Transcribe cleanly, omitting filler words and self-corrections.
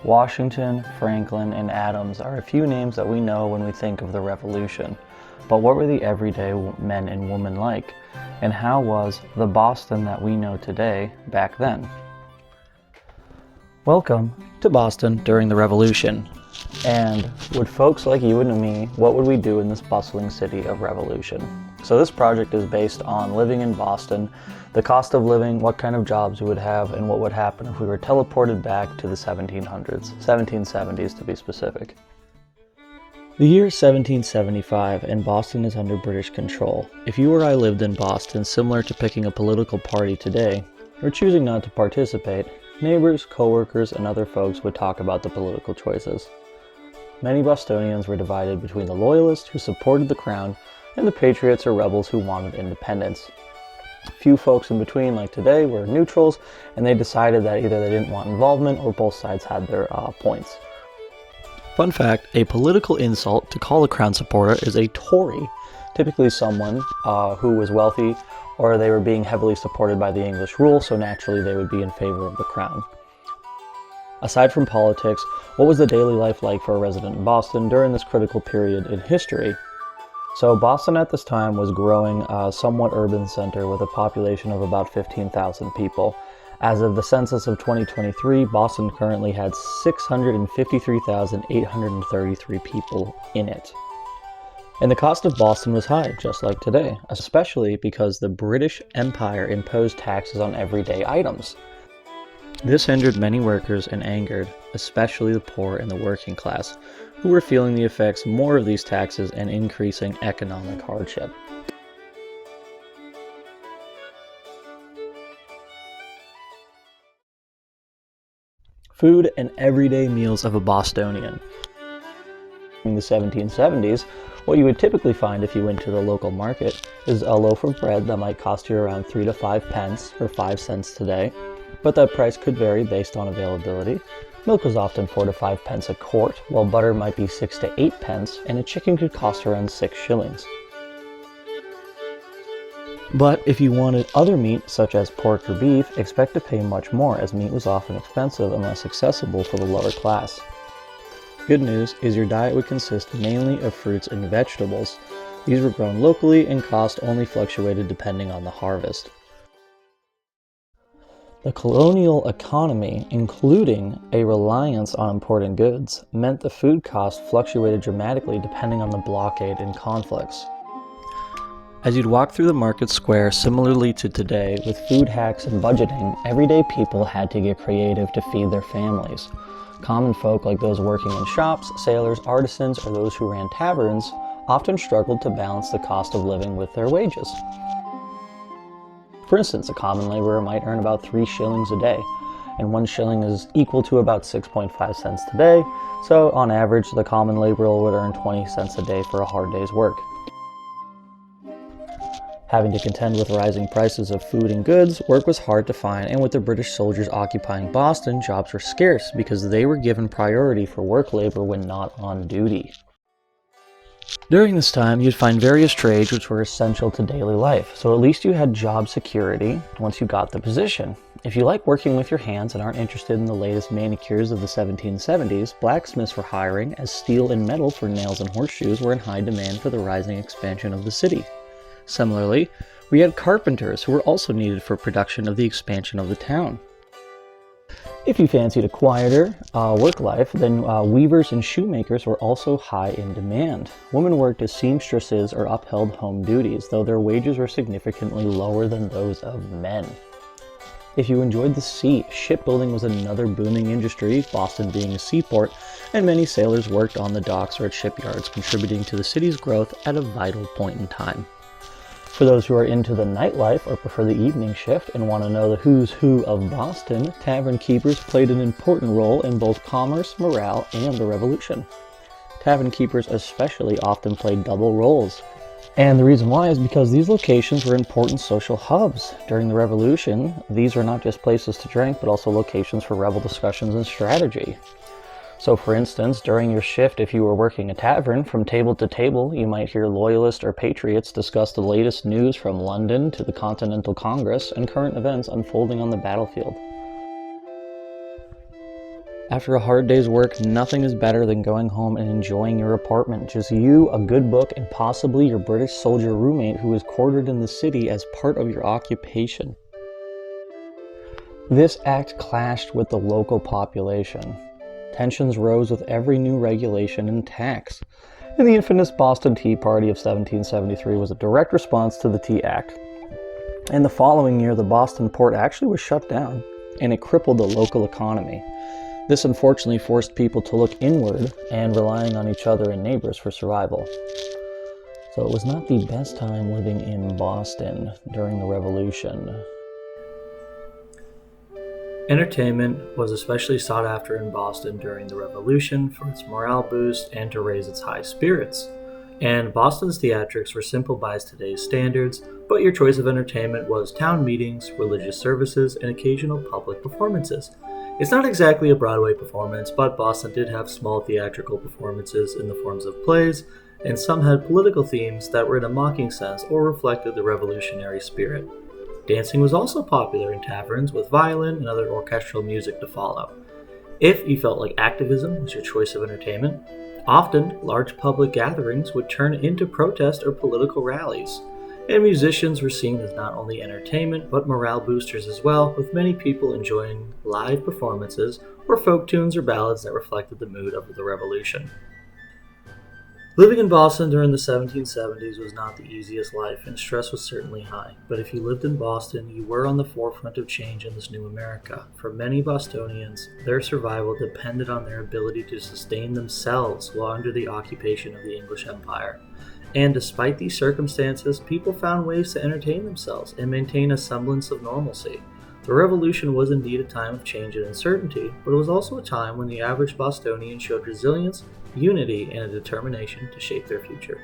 Washington, Franklin, and Adams are a few names that we know when we think of the Revolution. But what were the everyday men and women like? And how was the Boston that we know today back then? Welcome to Boston during the Revolution. And would folks like you and me, what would we do in this bustling city of revolution? So this project is based on living in Boston, the cost of living, what kind of jobs we would have, and what would happen if we were teleported back to the 1700s, 1770s to be specific. The year is 1775 and Boston is under British control. If you or I lived in Boston, similar to picking a political party today, or choosing not to participate, neighbors, co-workers, and other folks would talk about the political choices. Many Bostonians were divided between the loyalists who supported the crown and the patriots or rebels who wanted independence. Few folks in between, like today, were neutrals, and they decided that either they didn't want involvement or both sides had their points. Fun fact, a political insult to call a crown supporter is a Tory, typically someone who was wealthy or they were being heavily supported by the English rule, so naturally they would be in favor of the crown. Aside from politics, what was the daily life like for a resident in Boston during this critical period in history? So Boston at this time was growing a somewhat urban center with a population of about 15,000 people. As of the census of 2023, Boston currently had 653,833 people in it. And the cost of Boston was high, just like today, especially because the British Empire imposed taxes on everyday items. This hindered many workers and angered, especially the poor and the working class, who were feeling the effects more of these taxes and increasing economic hardship. Food and everyday meals of a Bostonian. In the 1770s, what you would typically find if you went to the local market is a loaf of bread that might cost you around 3 to 5 pence, or 5 cents today, but that price could vary based on availability. Milk was often 4 to 5 pence a quart, while butter might be 6 to 8 pence, and a chicken could cost around 6 shillings. But if you wanted other meat, such as pork or beef, expect to pay much more, as meat was often expensive and less accessible for the lower class. Good news is your diet would consist mainly of fruits and vegetables. These were grown locally and cost only fluctuated depending on the harvest. The colonial economy, including a reliance on imported goods, meant the food cost fluctuated dramatically depending on the blockade and conflicts. As you'd walk through the market square, similarly to today, with food hacks and budgeting, everyday people had to get creative to feed their families. Common folk like those working in shops, sailors, artisans, or those who ran taverns often struggled to balance the cost of living with their wages. For instance, a common laborer might earn about 3 shillings a day, and 1 shilling is equal to about 6.5 cents today, so on average the common laborer would earn 20 cents a day for a hard day's work. Having to contend with rising prices of food and goods, work was hard to find, and with the British soldiers occupying Boston, jobs were scarce because they were given priority for work labor when not on duty. During this time, you'd find various trades which were essential to daily life, so at least you had job security once you got the position. If you like working with your hands and aren't interested in the latest manicures of the 1770s, blacksmiths were hiring, as steel and metal for nails and horseshoes were in high demand for the rising expansion of the city. Similarly, we had carpenters who were also needed for production of the expansion of the town. If you fancied a quieter work life, then weavers and shoemakers were also high in demand. Women worked as seamstresses or upheld home duties, though their wages were significantly lower than those of men. If you enjoyed the sea, shipbuilding was another booming industry, Boston being a seaport, and many sailors worked on the docks or at shipyards, contributing to the city's growth at a vital point in time. For those who are into the nightlife or prefer the evening shift and want to know the who's who of Boston, tavern keepers played an important role in both commerce, morale, and the Revolution. Tavern keepers especially often played double roles. And the reason why is because these locations were important social hubs. During the Revolution, these were not just places to drink, but also locations for rebel discussions and strategy. So for instance, during your shift, if you were working a tavern, from table to table, you might hear loyalists or patriots discuss the latest news from London to the Continental Congress and current events unfolding on the battlefield. After a hard day's work, nothing is better than going home and enjoying your apartment. Just you, a good book, and possibly your British soldier roommate who is quartered in the city as part of your occupation. This act clashed with the local population. Tensions rose with every new regulation and tax. And the infamous Boston Tea Party of 1773 was a direct response to the Tea Act. And the following year, the Boston port actually was shut down, and it crippled the local economy. This unfortunately forced people to look inward and relying on each other and neighbors for survival. So it was not the best time living in Boston during the Revolution. Entertainment was especially sought after in Boston during the Revolution for its morale boost and to raise its high spirits. And Boston's theatrics were simple by today's standards, but your choice of entertainment was town meetings, religious services, and occasional public performances. It's not exactly a Broadway performance, but Boston did have small theatrical performances in the forms of plays, and some had political themes that were in a mocking sense or reflected the revolutionary spirit. Dancing was also popular in taverns, with violin and other orchestral music to follow. If you felt like activism was your choice of entertainment, often large public gatherings would turn into protest or political rallies. And musicians were seen as not only entertainment, but morale boosters as well, with many people enjoying live performances or folk tunes or ballads that reflected the mood of the revolution. Living in Boston during the 1770s was not the easiest life, and stress was certainly high. But if you lived in Boston, you were on the forefront of change in this new America. For many Bostonians, their survival depended on their ability to sustain themselves while under the occupation of the English Empire. And despite these circumstances, people found ways to entertain themselves and maintain a semblance of normalcy. The Revolution was indeed a time of change and uncertainty, but it was also a time when the average Bostonian showed resilience, unity, and a determination to shape their future.